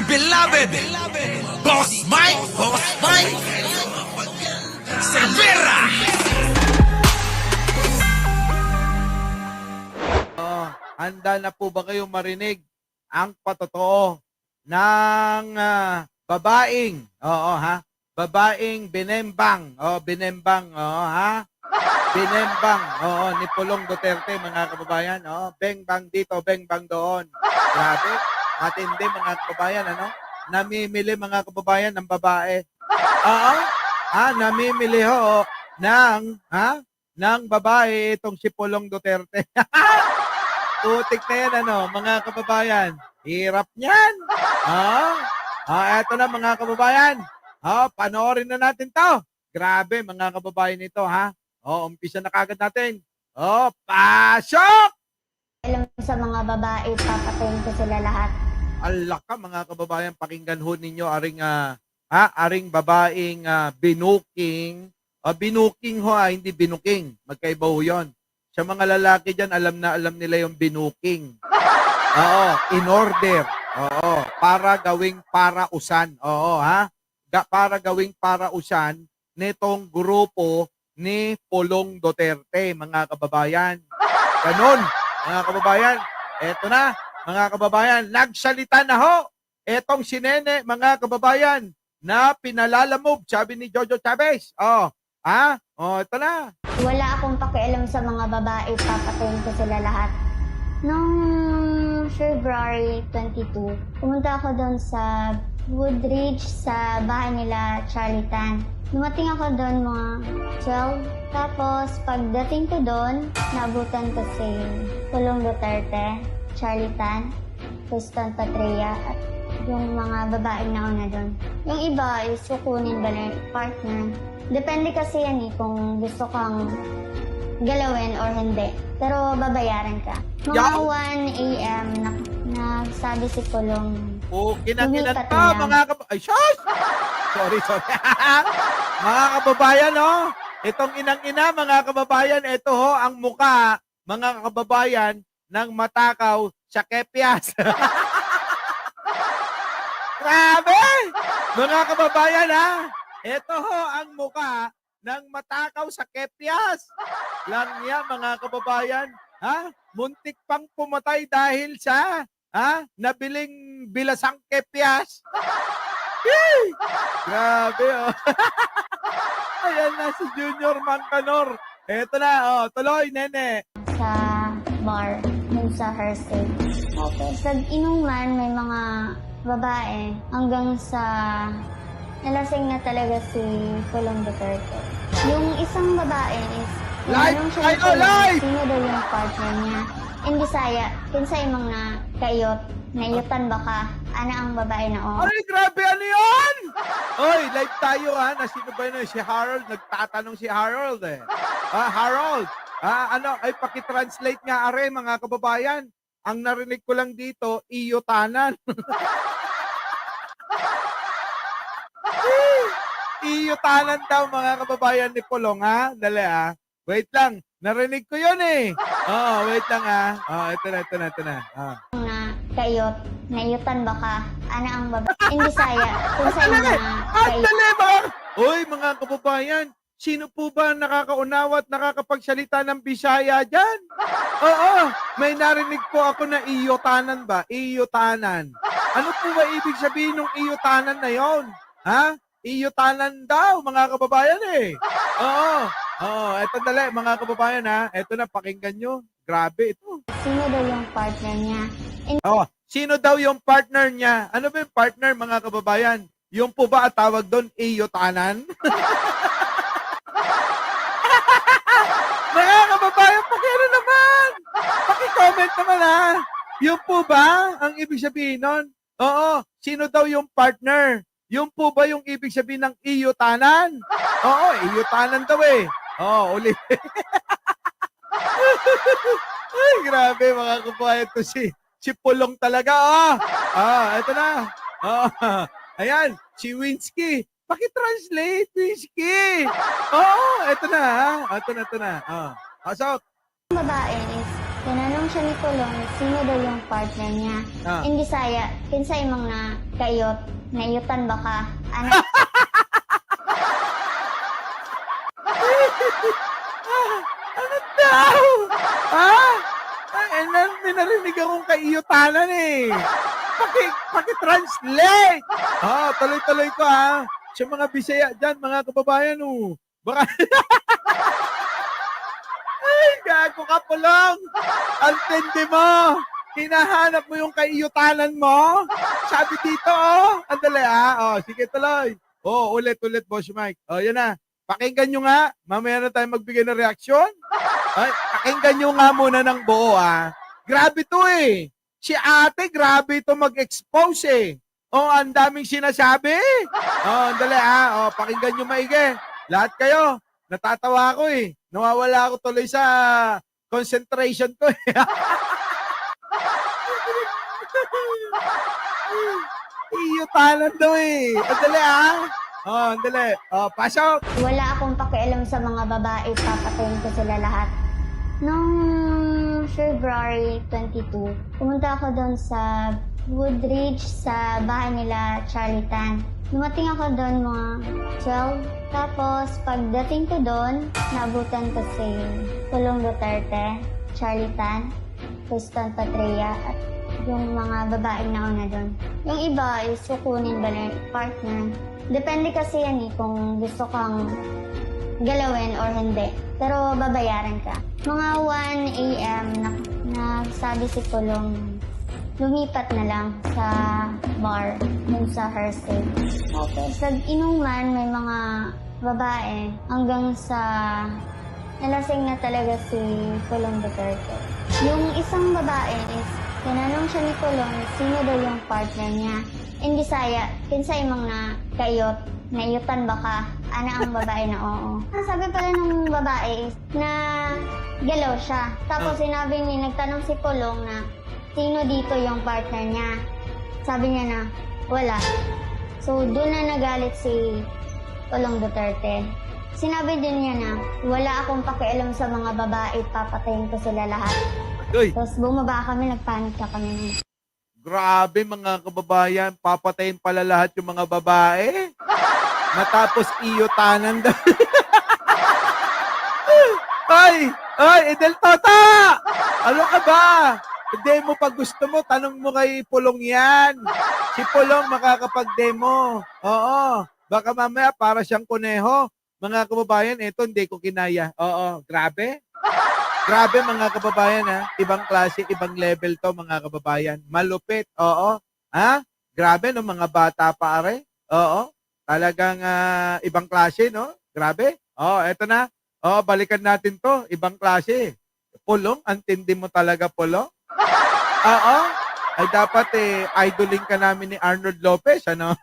beloved Boss Mike Cervera. Handa na po ba kayong marinig ang patotoo ng babaeng, babaeng binembang, binembang, binembang, ni Pulong Duterte, mga kababayan, bengbang dito, bengbang doon. Grabe, matindi mga kababayan, namimili mga kababayan ng babae. Namimili ng babae itong si Pulong Duterte. Putik na yan, mga kababayan. Hirap niyan. Eto na, mga kababayan. Panoorin na natin to. Grabe, mga kababayan ito, umpisa na kagad natin. Pasok! Alam sa mga babae, papatayin ko sila lahat. Alak ka, mga kababayan, pakinggan ho ninyo aring babaeng binuking. Binuking ho, hindi binuking. Magkaiba ho yun. Sa mga lalaki dyan, alam nila yung binuking. In order. Para gawing parausan. Para gawing parausan nitong grupo ni Pulong Duterte, mga kababayan. Ganon, mga kababayan. Eto na, mga kababayan, nagsalita na ho. Etong si Nene, mga kababayan, na pinalalamove, sabi ni Jojo Chavez. Ito na. Wala akong pakialam sa mga babae, papatayin ko sila lahat. Noong February 22, pumunta ako doon sa Woodridge sa bahay nila Charlie Tan. Dumating ako doon mga 12. Tapos pagdating ko doon, naabutan ko si Pulong Duterte, Charlie Tan, Tristan Patria, at yung mga babaeng nauna doon. Yung iba is kukunin ba na partner. Depende kasi yan kung gusto kang galawin or hindi. Pero babayaran ka. Mga 1 a.m. nagsabi si Pulong. Kinanginan pa, mga kababayan. Ay, shush! Sorry. Mga kababayan, itong inang-ina, mga kababayan, ito ang muka, mga kababayan, ng matakaw sa Kepias. Grabe! Mga kababayan, ito ang muka ng matakaw sa Kepias. Lang niya, mga kababayan, muntik pang pumatay dahil sa nabiling bilasang Kepias. Grabe, Ayan na si Junior Mancanor. Ito na, tuloy, Nene. Sa bar, dun sa Hersey. Okay. Sa inuman, may mga babae hanggang sa nalasing na talaga si Pulong Duterte. Yung isang babae is, Live! sino daw yung partner niya. In Bisaya, kinsay mga kayot, nayutan ba ka? Ana ang babae na Ay, grabe, ano yun? Oy, live tayo, Nasino ba yun? Si Harold, nagtatanong si Harold, Harold, ay pakitranslate nga, mga kababayan. Ang narinig ko lang dito, iyutanan. Iyutanan daw, mga kababayan ni Pulong, Dali, Wait lang, narinig ko yun, wait lang, ito na. na kayot, nayutan ba ka? Ana ang babae. In Bisaya, kinsay mga kayot. Dali, Uy, mga kababayan, sino po ba nakakaunawa at nakakapagsalita ng Bisaya dyan? Oo, may narinig po ako na iyutanan ba? Iyutanan. Ano po ba ibig sabihin ng iyutanan na yon? Iyutanan daw, mga kababayan eto dali, mga kababayan Eto na, pakinggan nyo. Grabe ito. Sino daw yung partner niya? Sino daw yung partner niya? Ano ba yung partner, mga kababayan? Yung po ba at tawag doon, iyutanan? Mga kababayan, pakiano naman? Paki-comment naman Yung po ba ang ibig sabihin nun? Oo, sino daw yung partner? Yung po ba yung ibig sabihin ng iyutanan? Oo, iyutanan daw ulit. Ay, grabe, mga kababayan, to si Pulong talaga, ito na. Ayan, si Winsky. Paki-translate, Winsky. Ito na, Ito na. Pasok. Yung babae is, tinanong siya ni Pulong sino daw yung partner niya. Ah. In Bisaya, kinsa imong na kayot, nayutan ba ka? Anak, Ano daw? Ha? Ay, may narinig akong kaiyutanan eh. Paki-translate. Tuloy-tuloy ko ha. Sa mga Bisaya dyan, mga kababayan oh. Baka... Ay, gago ka Pulong. Antindi mo. Hinahanap mo yung kaiyutanan mo. Sabi dito oh. Andali sige tuloy. Ulit, Boss Mike. Yan na. Pakinggan nyo nga. Mamaya na tayo magbigay ng reaksyon. Ay, pakinggan nyo nga muna ng buo Grabe to eh. Si ate, grabe ito mag-expose eh. Ang daming sinasabi. Andali pakinggan nyo maigi. Lahat kayo, natatawa ako eh. Nawawala ako tuloy sa concentration ko eh. Iyutalan daw eh. Andali andali. Pasok. wala akong pakialam sa mga babae, papatayin ko sila lahat. Noong February 22, pumunta ako doon sa Woodridge sa bahay nila Charlie Tan. Dumating ako doon mga 12. Tapos pagdating ko doon, naabutan ko si Pulong Duterte, Charlie Tan, Tristan Patria, at yung mga babaeng nauna doon. Yung iba is kukunin ba na partner. Depende kasi yan kung gusto kang galawin or hindi. Pero babayaran ka. Mga 1 a.m. Nagsabi si Pulong, lumipat na lang sa bar dun sa Hersey. Okay. Sa inuman, may mga babae hanggang sa nalasing na talaga si Pulong Duterte. Yung isang babae is tinanong siya ni Pulong sino daw yung partner niya. In Bisaya, kinsa imong na kayot, nayutan ba ka? Ana ang babae na oo. Ang sabi pala ng babae is na galaw siya. Tapos sinabi niya, nagtanong si Pulong na sino dito yung partner niya. Sabi niya na, wala. So doon na nagalit si Pulong Duterte. Sinabi din niya na, wala akong pakialam sa mga babae, papatayin ko sila lahat. Uy, Tapos bumaba kami, nagpanik na kami. grabe mga kababayan, papatayin pala lahat yung mga babae. Matapos iyutanan daw. Edel Tota! Ano ka ba? Demo pag gusto mo, tanong mo kay Pulong yan. Si Pulong makakapag-demo. Oo. Baka mamaya para siyang kuneho. Mga kababayan, eto hindi ko kinaya. Oo, grabe. Grabe mga kababayan Ibang klase, ibang level to mga kababayan. Malupit, oo. Grabe no mga bata pare. Oo. Talagang ibang klase no. Grabe. Eto na. Balikan natin to. Ibang klase. Pulong, antindi mo talaga Pulong. Oo. Ay dapat idolin ka namin ni Arnold Lopez ano.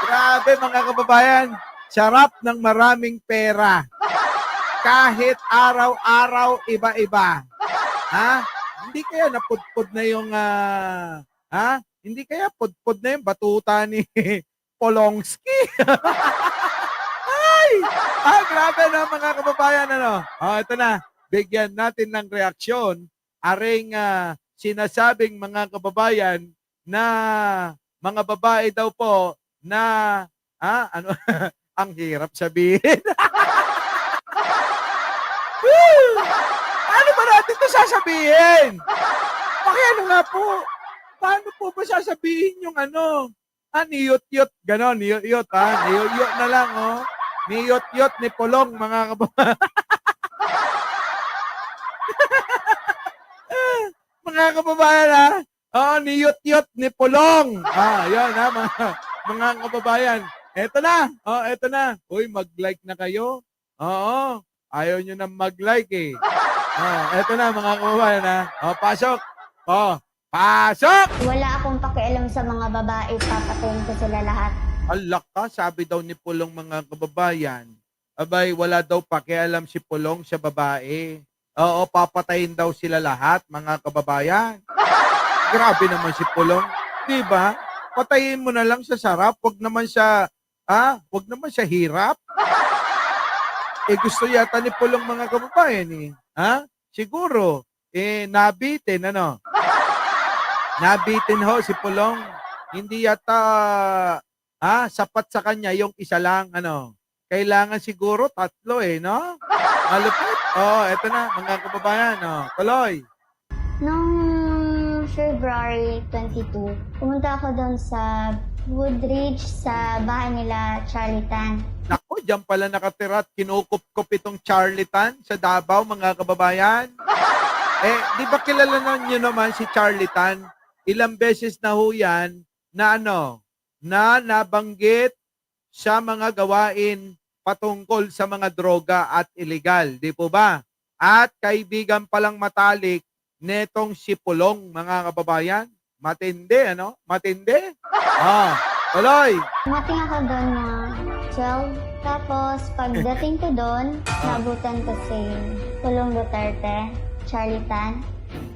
Grabe mga kababayan. Sarap ng maraming pera. Kahit araw-araw, iba-iba. Hindi kaya napudpud na yung, Hindi kaya pudpud na yung batuta ni Polongski. Grabe na mga kababayan, ano? Ito na. Bigyan natin ng reaksyon. Aring sinasabing mga kababayan na mga babae daw po na, ang hirap sabihin. Paano ba natin ito sasabihin? Pakiano nga po? Paano po ba sasabihin yung niyot-yot, gano'n, niyot-yot, niyot-yot na lang, niyot-yot ni Pulong, mga kababayan. Mga kababayan, niyot-yot ni Pulong. Yan, mga kababayan. Eto na. Eto na. Uy, mag-like na kayo. Oo. Ayaw nyo na mag-like eh. Eto na mga kababayan pasok. Pasok! Wala akong pakialam sa mga babae, papatayin ko sila lahat. Alak ka, sabi daw ni Pulong mga kababayan. Abay, wala daw pakialam si Pulong sa babae. Oo, papatayin daw sila lahat, mga kababayan. Grabe naman si Pulong. Diba? Patayin mo na lang sa sarap. Wag naman siya hirap. gusto yata ni Pulong mga kababayan eh. Ha? Siguro, nabitin, ano? Nabitin ho si Pulong. Hindi yata, sapat sa kanya yung isa lang, ano? Kailangan siguro 3 eh, no? Malupit. Eto na, mga kababayan, tuloy. Noong February 22, pumunta ako doon sa Woodridge sa bahay nila Charlie Tan. Nako, diyan pala nakatira at kinukup-kup itong Charlatan sa Davao, mga kababayan. Di ba kilala nyo naman si Charlatan? Ilang beses na ho yan na na nabanggit sa mga gawain patungkol sa mga droga at illegal, di po ba? At kaibigan palang matalik netong si Pulong, mga kababayan. Matindi, ano? Matindi? Tuloy. Dumating ako doon mga 12. Tapos, pagdating ko doon, nabutan ko si Pulong Duterte, Charlie Tan,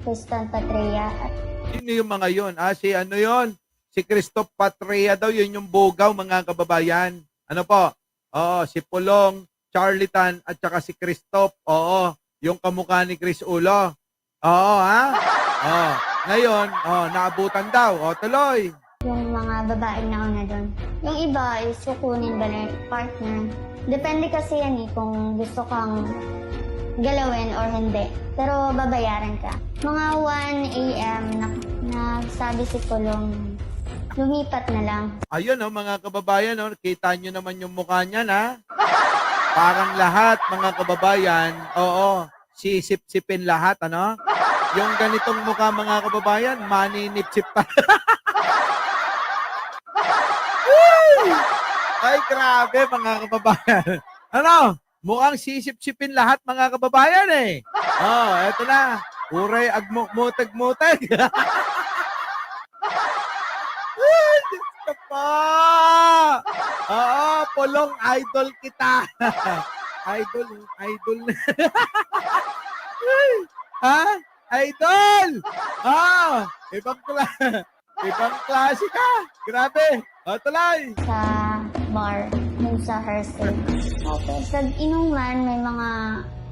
Tristan Patria, at Sino yung mga yun? Si ano yun? Si Christoph Patria daw, yun yung bugaw, mga kababayan. Ano po? Si Pulong, Charlie Tan, at saka si Christoph. Yung kamukha ni Chris Ulo. Ngayon, naabutan daw. Tuloy. yung mga babaeng nauna doon. Yung iba is kukunin ba na yung partner. Depende kasi yan kung gusto kang galawin or hindi. Pero babayaran ka. Mga 1 a.m. Sabi si Pulong, lumipat na lang. Ayun, mga kababayan, kita nyo naman yung mukha niya, na parang lahat, mga kababayan, sisip-sipin lahat, ano? Yung ganitong mukha, mga kababayan, maninipsip pa. Ay, grabe, mga kababayan. Mukhang sisip-sipin lahat, mga kababayan, eh. Eto na. Uray, agmutag-mutag. Diyos ka pa! Pulong, idol kita. idol na. Idol! Ibang klase ka. Grabe. Tuloy. Sa bar, dun sa Hersey. Tapos, nag-inuman, may mga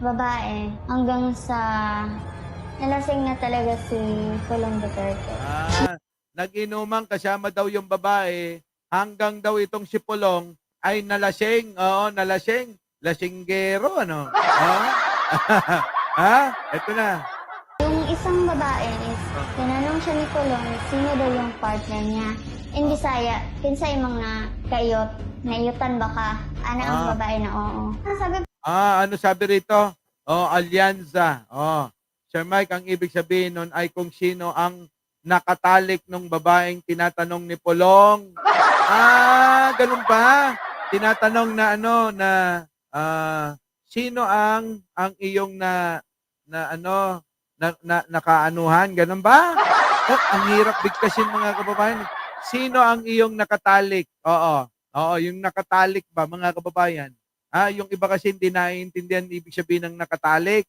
babae hanggang sa nalasing na talaga si Pulong Duterte. Nag-inuman kasama daw yung babae hanggang daw itong si Pulong ay nalasing. Nalasing. Lasinggero, ano? Ito na. Yung isang babae is, tinanong siya ni Pulong, sino daw yung partner niya. In Bisaya, kinsay mga kayot, nayutan ba ka? Ang babae na oo. Sabi, ano sabi rito? Alyanza. Sir Mike, ang ibig sabihin nun ay kung sino ang nakatalik ng babaeng tinatanong ni Pulong. Ganun ba? Tinatanong na sino ang iyong nakaanuhan, ganun ba? Ang hirap bigkasin, mga kababayan. Sino ang iyong nakatalik? Yung nakatalik ba, mga kababayan? Yung iba kasi hindi naiintindihan ibig sabihin ng nakatalik.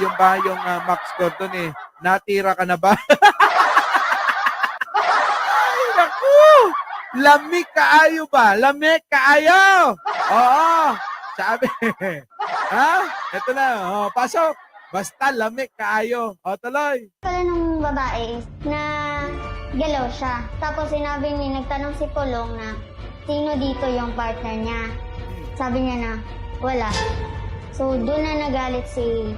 Yung Max Gordon natira ka na ba? Ay, naku! Lamig kaayo ba? Lamig kaayo! Sabi. Ito na. Pasok. Basta lamig kaayo. Tuloy. pala nung babae is, na galaw siya. Tapos sinabi niya, nagtanong si Pulong na, sino dito yung partner niya? Sabi niya na, wala. So, doon na nagalit si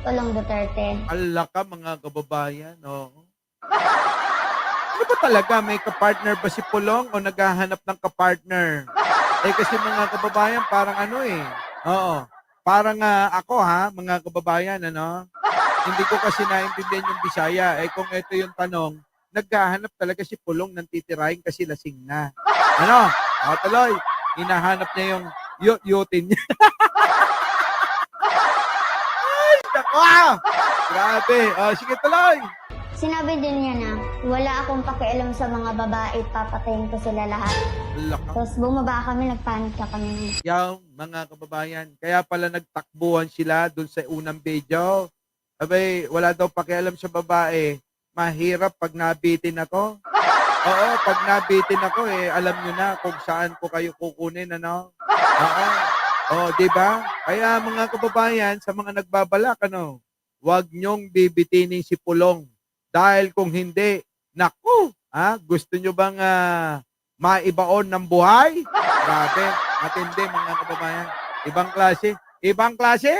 Pulong Duterte. Ala ka, mga kababayan. Ano ba talaga? May kapartner ba si Pulong o naghahanap ng kapartner? Kasi mga kababayan, parang parang ako mga kababayan, hindi ko kasi naintindihan yung Bisaya. Kung ito yung tanong, naghahanap talaga si Pulong ng titirahin kasi lasing na. Tuloy. Hinahanap niya yung yutin niya. Ay, nako! Grabe. Sige, tuloy. Sinabi din niya na, wala akong pakialam sa mga babae, papatayin ko sila lahat. Tapos bumaba kami, nagpanik na kami. Yung mga kababayan, kaya pala nagtakbuhan sila dun sa unang video. Sabi, wala daw pakialam sa babae. Mahirap pag nabitin ako. Pag nabitin ako, alam nyo na kung saan ko kayo kukunin, Oh, di ba? Kaya mga kababayan, sa mga nagbabalak, huwag nyong bibitinin si Pulong. Dahil kung hindi, naku, gusto nyo bang maibaon ng buhay? Grabe, matindi mga kababayan. Ibang klase. Ibang klase.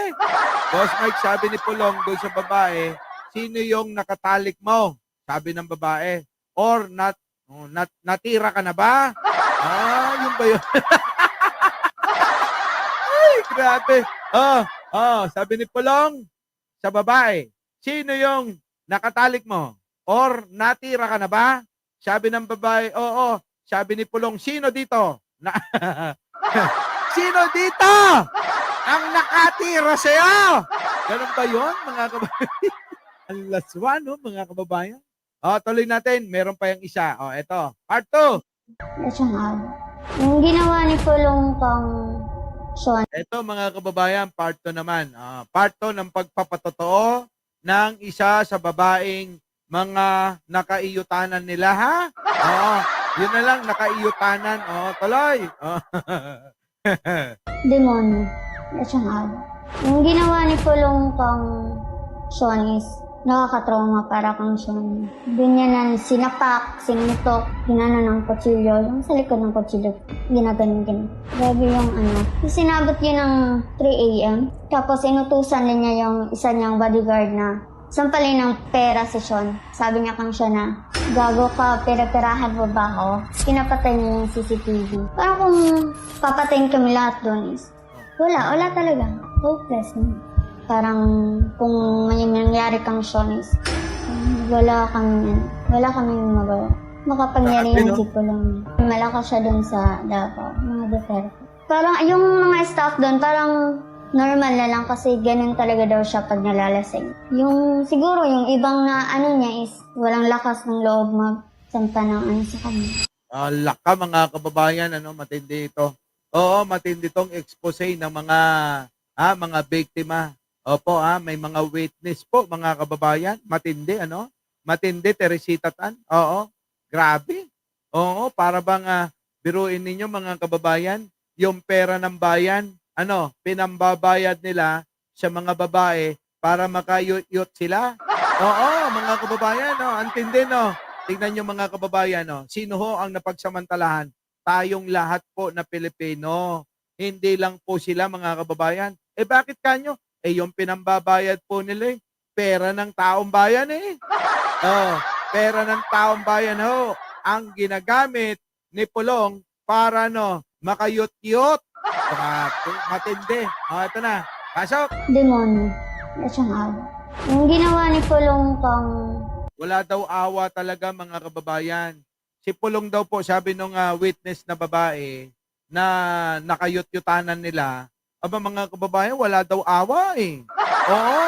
Boss Mike, sabi ni Pulong doon sa babae, sino yung nakatalik mo? Sabi ng babae. Or natira ka na ba? Yun ba yun? Ay, grabe. Sabi ni Pulong sa babae, sino yung nakatalik mo? Or natira ka na ba? Sabi ng babae, oo. Sabi ni Pulong, sino dito? Sino dito? Ang nakatira sa'yo! Ganun ba yun, mga kababayan? Ang laswa, no, mga kababayan? Tuloy natin. Meron pa yung isa. Eto. Part 2. That's yung ginawa ni Pulong kang Sean. Ito mga kababayan, part 2 naman. Part 2 ng pagpapatotoo ng isa sa babaeng mga nakaiyutanan nila, ha? Yun na lang, nakaiyutanan. Tuloy. Demonyo. That's yung ginawa ni Pulong kang Sean is nakakatrauma para kang Sean. Doon niya na sinapak, sinutok, ginano ng kutsilyo, yung sa likod ng kutsilyo, ginaganon. Grabe yung Sinabot yun ng 3 a.m. Tapos inutusan din niya yung isa niyang bodyguard na sampalin ng pera si Sean. Sabi niya kang Sean na, gago ka, pera-perahan mo ba ako? Pinapatay niya yung CCTV. Parang kung papatayin kami lahat doon is, wala talaga. Hopeless. Parang kung may nangyari kang Sean is, wala kami magawa. Makapangyarihan si Pulong. Malakas siya doon sa Davao, mga Duterte. Parang yung mga staff doon, parang normal na lang kasi ganun talaga daw siya pag nalalasing. Siguro yung ibang niya is walang lakas ng loob magsampa ng sa kanya. Laka mga kababayan, matindi ito. Oo, matindi itong expose ng mga biktima. Opo, may mga witness po, mga kababayan. Matindi, Matindi, Teresita Tan. Oo, grabe. Oo, para bang biruin ninyo, mga kababayan, yung pera ng bayan, pinambabayad nila sa mga babae para makayut-yut sila. Oo, mga kababayan, antindi, Tingnan nyo, mga kababayan, sino ho ang napagsamantalahan? Tayong lahat po na Pilipino. Hindi lang po sila, mga kababayan. Bakit kanyo? Yung pinambabayad po nila, pera ng taong bayan pera ng taong bayan ho, ang ginagamit ni Pulong para makayut-yut. Matindi. Ito na. Pasok. Demonyo. That's yung ginawa ni Pulong kang wala daw awa talaga, mga kababayan. Si Pulong daw po, sabi nung witness na babae na nakayut-yutanan nila, mga kababayan, wala daw awa Oo.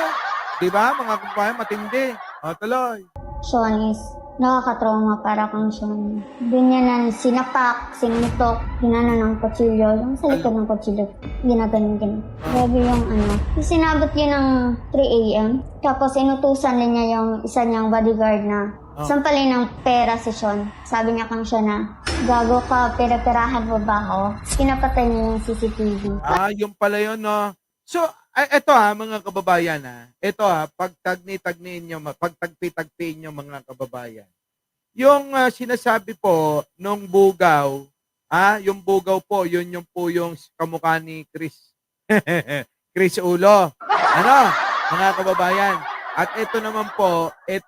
Di ba, mga kababayan, matindi. Tuloy. Sean is nakakatrauma para kang Sean. Doon niya na sinapak, sinutok, ginano ng kutsilyo, yung sa likod ng kutsilyo, ginaganon. Grabe yung Sinabot yun ng 3 a.m. Tapos inutusan din niya yung isa niyang bodyguard na sampalin ng pera si Sean. Sabi niya kang Sean na, gago ka, pera-perahan mo ba ako? Pinapatay niya yung CCTV. Yung pala yun, So, eto mga kababayan, Ito pagtagni-tagniin nyo, pagtagpi-tagpiin nyo, mga kababayan. Yung sinasabi po nung bugaw, yung bugaw po, yun po yung kamukha ni Chris. Chris Ulo. Mga kababayan. At ito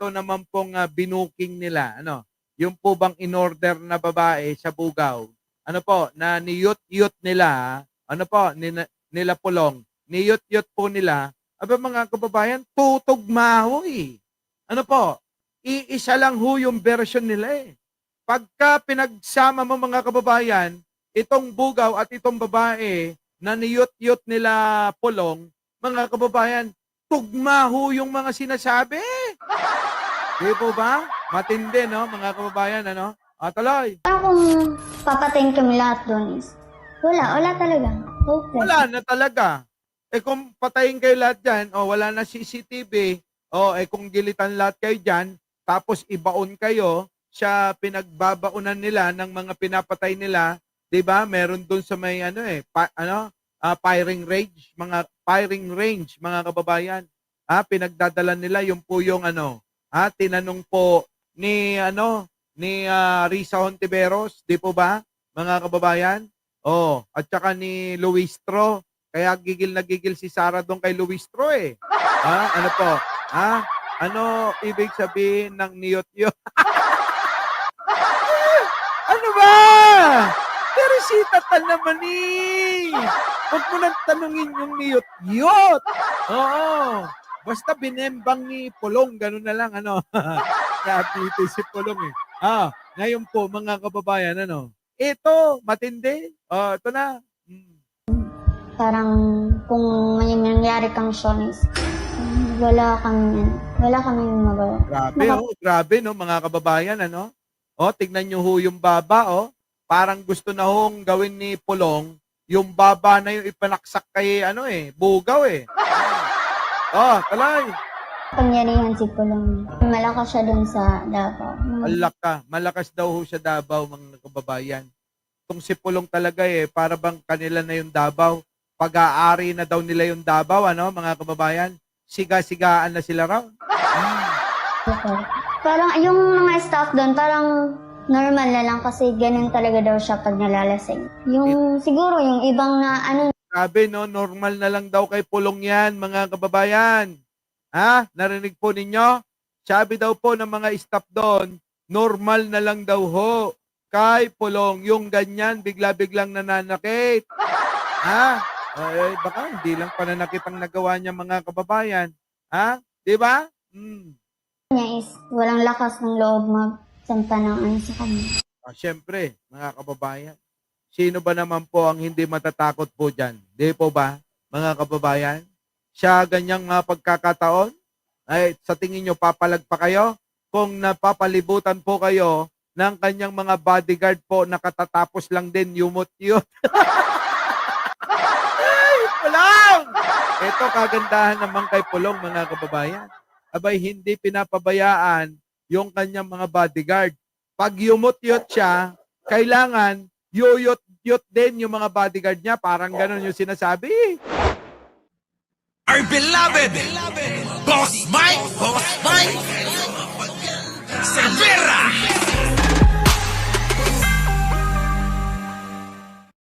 naman pong binuking nila, yung po bang in-order na babae sa bugaw, na niyut-yut nila, nila Pulong, niyut-yut po nila, mga kababayan, tutugma iisa lang ho yung version nila Pagka pinagsama mo, mga kababayan, itong bugaw at itong babae na niyut-yut nila Pulong, mga kababayan, tugma ho yung mga sinasabi. Di po ba? Matindi, mga kababayan, tuloy. Parang kung papatayin kami lahat doon is, wala talaga. Hopeless. Wala na talaga. Kung patayin kayo lahat dyan, wala na CCTV, kung gilitan lahat kayo dyan, tapos ibaon kayo sa pinagbabaunan nila ng mga pinapatay nila, di ba? Meron doon sa may firing range, mga kababayan. Pinagdadala nila yung po yung tinanong po ni Risa Hontiveros, di po ba, mga kababayan? At saka ni Luistro. Kaya gigil na gigil si Sara doon kay Luistro eh. Ano po? Ano ibig sabihin ng niyot-yot? Ano ba? Teresita ka naman eh. Huwag mo nang tanungin yung niyot-yot. Oo. Basta binembang ni Pulong, gano'n na lang, Sabi ito si Pulong eh. Ngayon po, mga kababayan, ito, matindi. Ito na. Parang kung may nangyari kang Shonix, wala kaming magawa. Grabe, no, mga kababayan, tignan nyo ho yung baba, parang gusto na hong gawin ni Pulong, yung baba na yung ipanaksak kay, bugaw eh. Talay. Pangyarihan si Pulong. Malakas siya dun sa Davao. Malakas daw ho siya Davao, mga kababayan. Itong si Pulong talaga para bang kanila na yung Davao. Pag-aari na daw nila yung Davao, mga kababayan. Siga-sigaan na sila raw. Parang yung mga staff doon, parang normal na lang kasi ganun talaga daw siya pag nalalasing. Siguro yung ibang Grabe, no? Normal na lang daw kay Pulong yan, mga kababayan. Narinig po ninyo? Sabi daw po ng mga staff doon, normal na lang daw ho kay Pulong. Yung ganyan, bigla-biglang nananakit. Baka hindi lang pananakit ang nagawa niya, mga kababayan. Di ba? niya is walang lakas ng loob magsampa ng sa kanya. Siyempre, mga kababayan, sino ba naman po ang hindi matatakot po dyan? Di po ba, mga kababayan? Siya ganyang pagkakataon, ay sa tingin nyo papalag pa kayo? Kung napapalibutan po kayo ng kanyang mga bodyguard po, nakatatapos lang din, yumot-yut. Ay, Pulong! Ito kagandahan naman kay Pulong, mga kababayan. Abay, hindi pinapabayaan yung kanyang mga bodyguard. Pag yumot-yut siya, kailangan yuyot-yut din yung mga bodyguard niya. Parang ganun yung sinasabi. Our beloved Boss Mike,